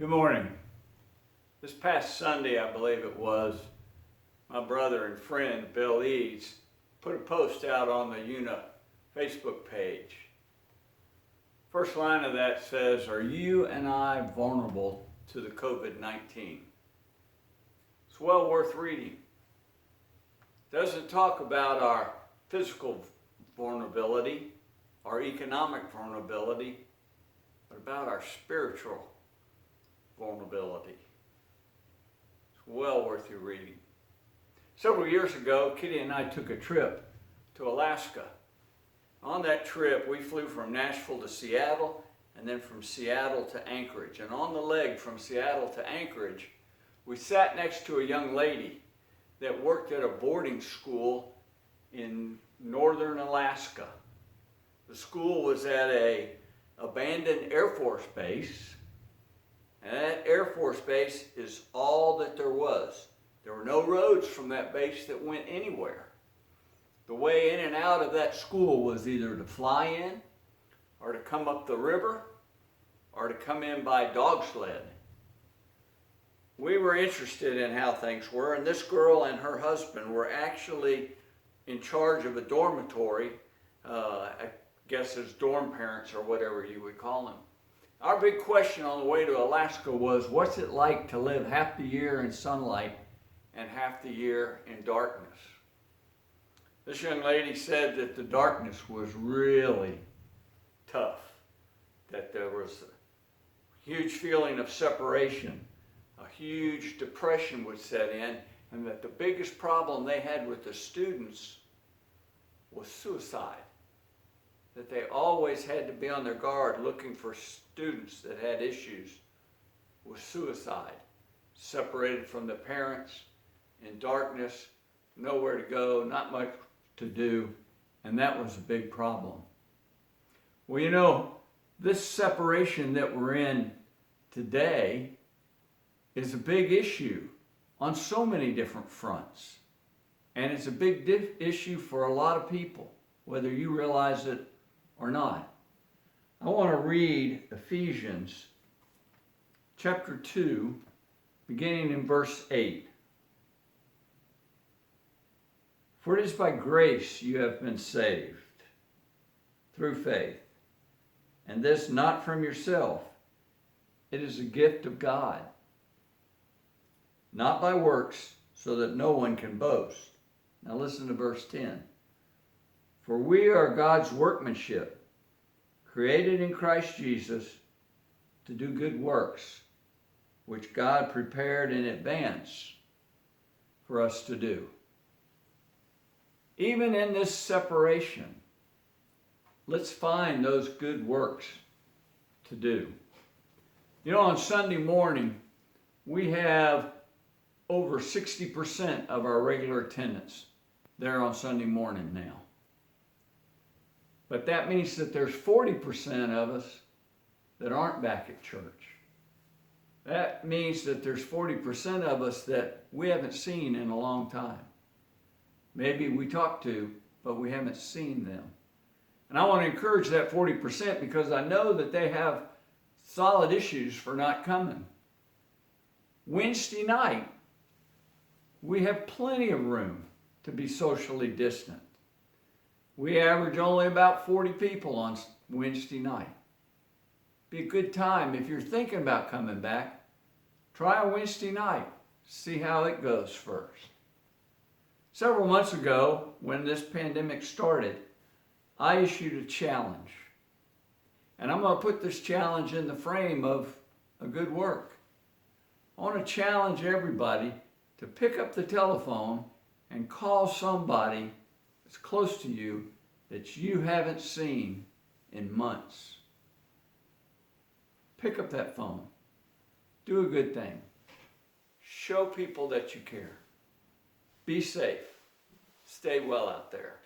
Good morning. This past Sunday, I believe it was, my brother and friend Bill Eads put a post out on the UNA Facebook page. First line of that says, "Are you and I vulnerable to the COVID-19?" It's well worth reading. It doesn't talk about our physical vulnerability, our economic vulnerability, but about our spiritual vulnerability. It's well worth your reading. Several years ago, Kitty and I took a trip to Alaska. On that trip, we flew from Nashville to Seattle and then from Seattle to Anchorage. And on the leg from Seattle to Anchorage, we sat next to a young lady that worked at a boarding school in northern Alaska. The school was at an abandoned Air Force base. And that Air Force base is all that there was. There were no roads from that base that went anywhere. The way in and out of that school was either to fly in, or to come up the river, or to come in by dog sled. We were interested in how things were, and this girl and her husband were actually in charge of a dormitory, I guess as dorm parents or whatever you would call them. Our big question on the way to Alaska was, what's it like to live half the year in sunlight and half the year in darkness? This young lady said that the darkness was really tough, that there was a huge feeling of separation, a huge depression would set in, and that the biggest problem they had with the students was suicide. That they always had to be on their guard looking for students that had issues with suicide, separated from the parents, in darkness, nowhere to go, not much to do, and that was a big problem. Well, you know, this separation that we're in today is a big issue on so many different fronts, and it's a big issue for a lot of people, whether you realize it or not. I want to read Ephesians chapter 2, beginning in verse 8. "For it is by grace you have been saved, through faith, and this not from yourself. It is a gift of God, not by works, so that no one can boast." Now listen to verse 10. "For we are God's workmanship, created in Christ Jesus to do good works, which God prepared in advance for us to do." Even in this separation, let's find those good works to do. You know, on Sunday morning, we have over 60% of our regular attendance there on Sunday morning now. But that means that there's 40% of us that aren't back at church. That means that there's 40% of us that we haven't seen in a long time. Maybe we talked to, but we haven't seen them. And I want to encourage that 40% because I know that they have solid issues for not coming. Wednesday night, we have plenty of room to be socially distant. We average only about 40 people on Wednesday night. Be a good time. If you're thinking about coming back, try a Wednesday night. See how it goes first. Several months ago, when this pandemic started, I issued a challenge. And I'm going to put this challenge in the frame of a good work. I want to challenge everybody to pick up the telephone and call somebody that's close to you that you haven't seen in months. Pick up that phone. Do a good thing. Show people that you care. Be safe. Stay well out there.